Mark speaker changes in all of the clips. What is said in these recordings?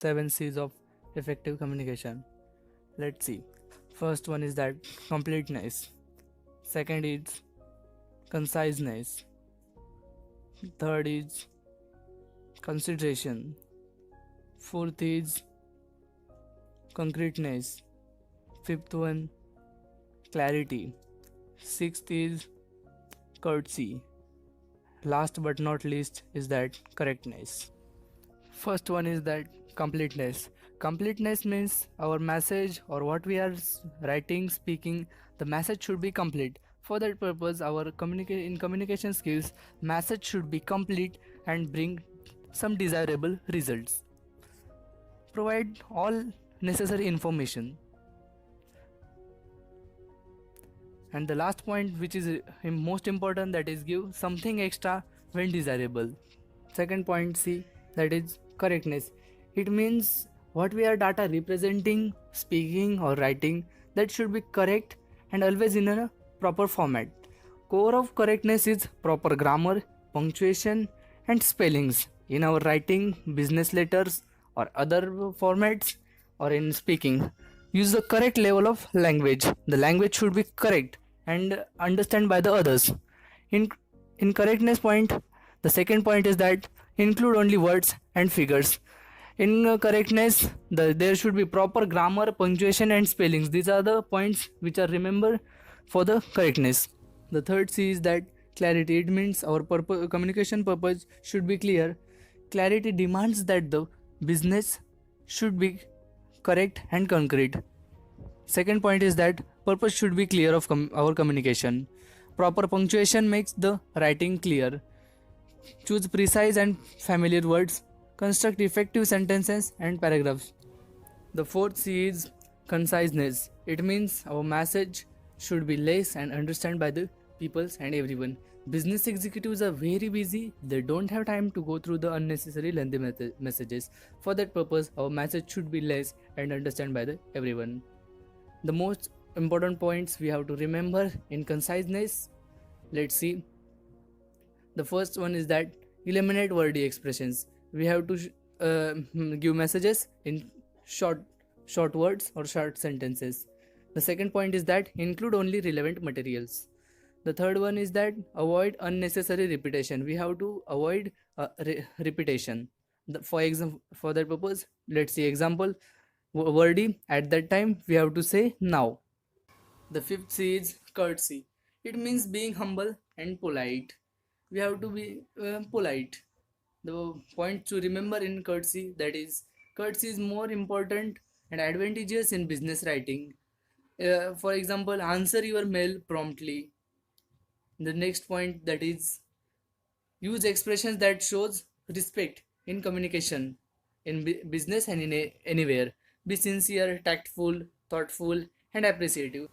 Speaker 1: 7 C's of effective communication. Let's see. First one is that completeness. Second is conciseness. Third is consideration. Fourth is concreteness. Fifth one, clarity. Sixth is courtesy. Last but not least is that correctness. First one is that completeness. Completeness means our message or what we are writing, speaking, the message should be complete. For that purpose, our communication skills, message should be complete and bring some desirable results. Provide all necessary information. And the last point, which is most important, that is give something extra when desirable. Second point, C, that is correctness. It means what we are data representing, speaking or writing, that should be correct and always in a proper format. Core of correctness is proper grammar, punctuation and spellings in our writing, business letters or other formats or in speaking. Use the correct level of language. The language should be correct and understand by the others. In correctness point, the second point is that include only words and figures. In correctness, there should be proper grammar, punctuation and spellings. These are the points which are remembered for the correctness. The third C is that clarity. It means our communication purpose should be clear. Clarity demands that the business should be correct and concrete. Second point is that purpose should be clear of our communication. Proper punctuation makes the writing clear. Choose precise and familiar words. Construct effective sentences and paragraphs. The fourth C is conciseness. It means our message should be less and understand by the peoples and everyone. Business executives are very busy. They don't have time to go through the unnecessary lengthy messages. For that purpose, our message should be less and understand by the everyone. The most important points we have to remember in conciseness. Let's see. The first one is that eliminate wordy expressions. We have to give messages in short words or short sentences. The second point is that include only relevant materials. The third one is that avoid unnecessary repetition. We have to avoid repetition. For that purpose, let's see example. Wordy at that time we have to say now. The fifth C is courtesy. It means being humble and polite. We have to be polite. The point to remember in courtesy, that is courtesy is more important and advantageous in business writing. For example, answer your mail promptly. The next point, that is use expressions that shows respect in communication in business and in anywhere. Be sincere, tactful, thoughtful and appreciative.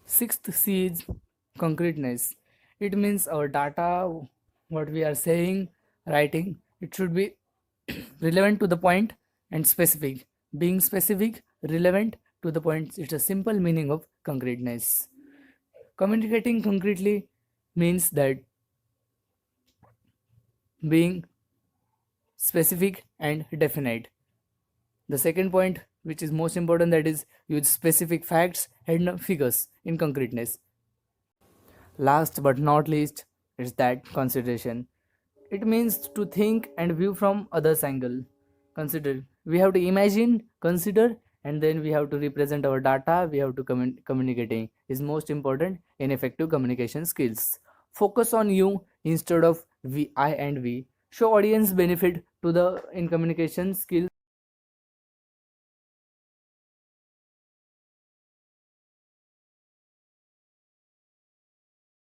Speaker 1: Sixth C is concreteness. It means our data, what we are saying, writing, it should be relevant to the point and specific. Being specific, relevant to the point, it's a simple meaning of concreteness. Communicating concretely means that being specific and definite. The second point, which is most important, that is use specific facts and figures in concreteness. Last but not least is that consideration. It means to think and view from others angle. Consider, we have to imagine, consider and then we have to represent our data. We have to communicating is most important in effective communication skills. Focus on you instead of I and we. Show audience benefit to the in communication skills.